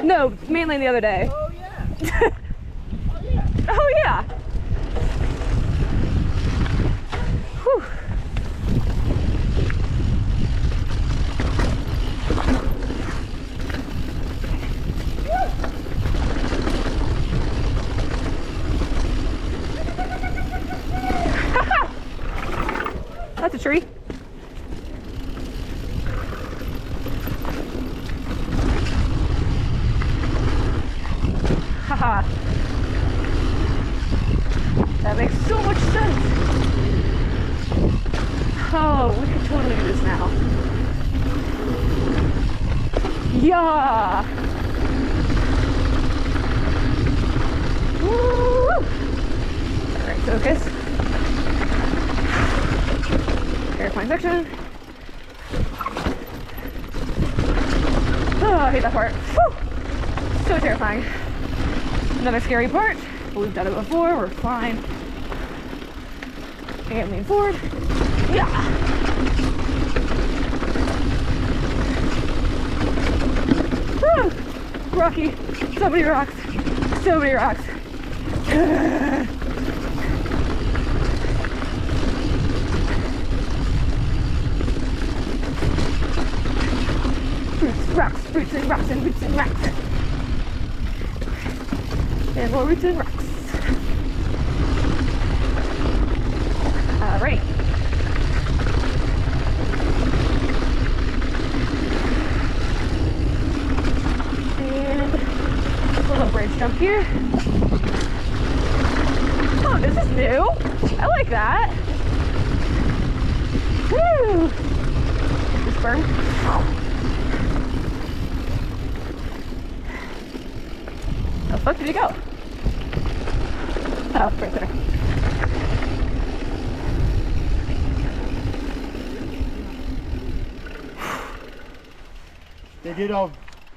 No, mainly the other day. Oh yeah. Oh yeah. Whew. That's a tree. Haha. That makes so much sense. Oh, we could totally do this now. Yeah. Woo! Alright, focus. Terrifying section. Oh, I hate that part. Whew. So terrifying. Another scary part, but we've done it before, we're fine. And lean forward. Yeah! Woo! Rocky. So many rocks. So many rocks. Roots and rocks and roots and rocks. And more roots and rocks. Alright. And a little bridge jump here. Oh, this is new. I like that. Woo! Just burn. How the fuck did he go? Oh, right there. They did all